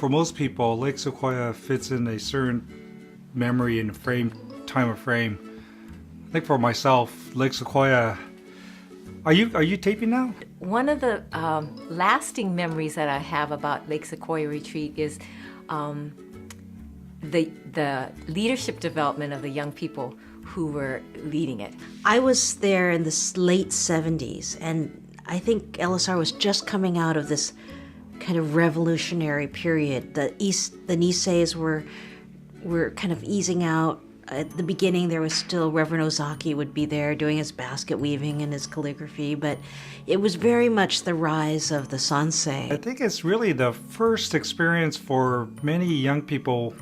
for most people, Lake Sequoia fits in a certain memory and time of frame. I think for myself, Lake Sequoia. Are you taping now? One of the lasting memories that I have about Lake Sequoia Retreat is the leadership development of the young people who were leading it. I was there in the late 70s, and I think LSR was just coming out of this kind of revolutionary period. The Niseis were kind of easing out. At the beginning, there was still Reverend Ozaki would be there doing his basket weaving and his calligraphy, but it was very much the rise of the Sansei. I think it's really the first experience for many young people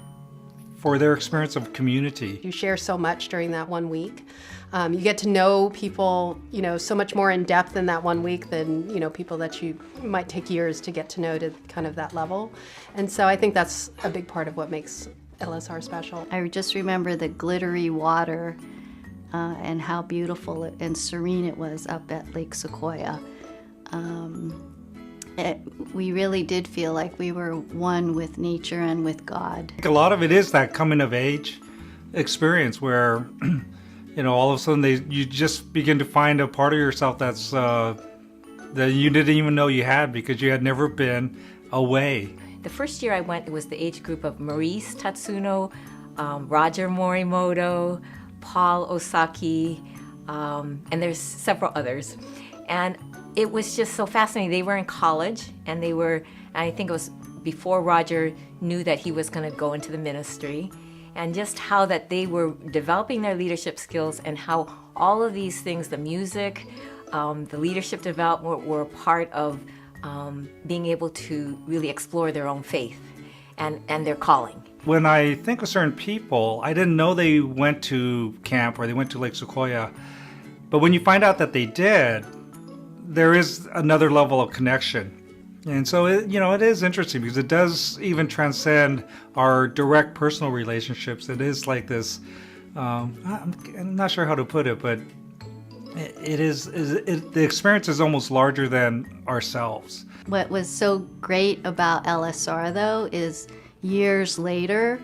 for their experience of community. You share so much during that 1 week. You get to know people, so much more in depth in that 1 week than, people that you might take years to get to know to kind of that level. And so I think that's a big part of what makes LSR special. I just remember the glittery water and how beautiful and serene it was up at Lake Sequoia. We really did feel like we were one with nature and with God. I think a lot of it is that coming of age experience where, all of a sudden you just begin to find a part of yourself that's that you didn't even know you had because you had never been away. The first year I went, it was the age group of Maurice Tatsuno, Roger Morimoto, Paul Osaki, and there's several others. And it was just so fascinating. They were in college, and I think it was before Roger knew that he was going to go into the ministry, and just how that they were developing their leadership skills and how all of these things, the music, the leadership development were a part of being able to really explore their own faith and their calling. When I think of certain people, I didn't know they went to camp or they went to Lake Sequoia. But when you find out that they did, there is another level of connection. And so, it is interesting because it does even transcend our direct personal relationships. It is like this, I'm not sure how to put it, but the experience is almost larger than ourselves. What was so great about LSR, though, is years later,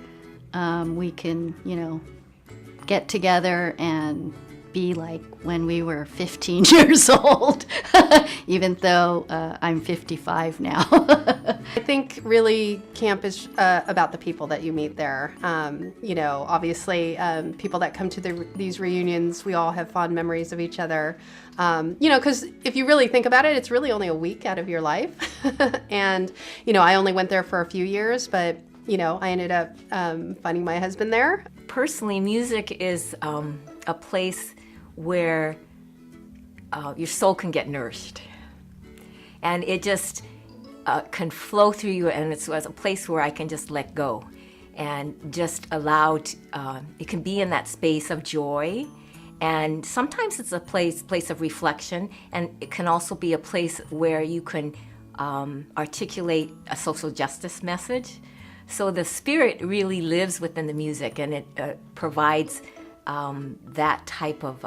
we can, get together and be like when we were 15 years old, even though I'm 55 now. I think really camp is about the people that you meet there. Obviously people that come to these reunions, we all have fond memories of each other. Because if you really think about it, it's really only a week out of your life. And, I only went there for a few years, but, I ended up finding my husband there. Personally, music is a place where your soul can get nourished. And it just can flow through you, and it's a place where I can just let go and just allow, it can be in that space of joy. And sometimes it's a place of reflection, and it can also be a place where you can articulate a social justice message. So the spirit really lives within the music, and it provides that type of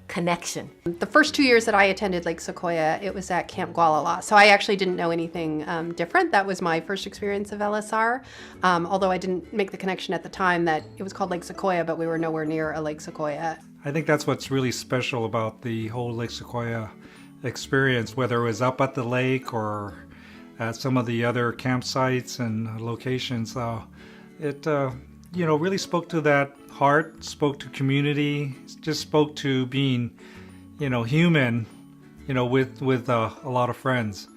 connection. The first 2 years that I attended Lake Sequoia, it was at Camp Gualala. So I actually didn't know anything different. That was my first experience of LSR, although I didn't make the connection at the time that it was called Lake Sequoia, but we were nowhere near a Lake Sequoia. I think that's what's really special about the whole Lake Sequoia experience, whether it was up at the lake or at some of the other campsites and locations. It really spoke to that heart, spoke to community, just spoke to being, human, with a lot of friends.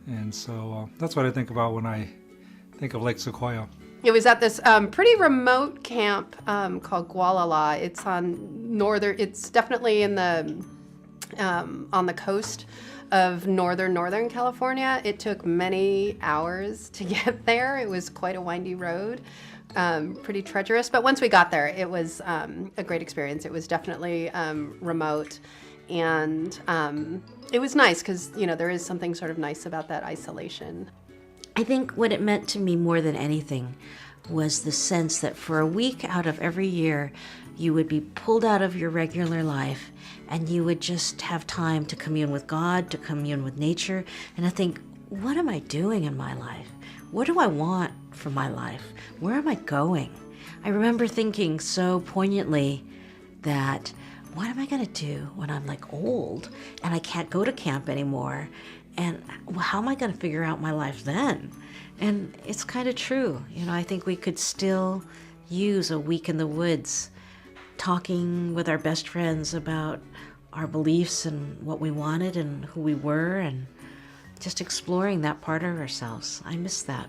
And so that's what I think about when I think of Lake Sequoia. It was at this pretty remote camp called Gualala. It's definitely in the on the coast of northern California. It took many hours to get there. It was quite a windy road, pretty treacherous. But once we got there, it was a great experience. It was definitely remote, and it was nice because there is something sort of nice about that isolation. I think what it meant to me more than anything was the sense that for a week out of every year, you would be pulled out of your regular life and you would just have time to commune with God, to commune with nature. And I think what am I doing in my life? What do I want for my life? Where am I going? I remember thinking so poignantly that what am I going to do when I'm like old and I can't go to camp anymore? And how am I going to figure out my life then? And it's kind of true. I think we could still use a week in the woods talking with our best friends about our beliefs and what we wanted and who we were, and just exploring that part of ourselves. I miss that.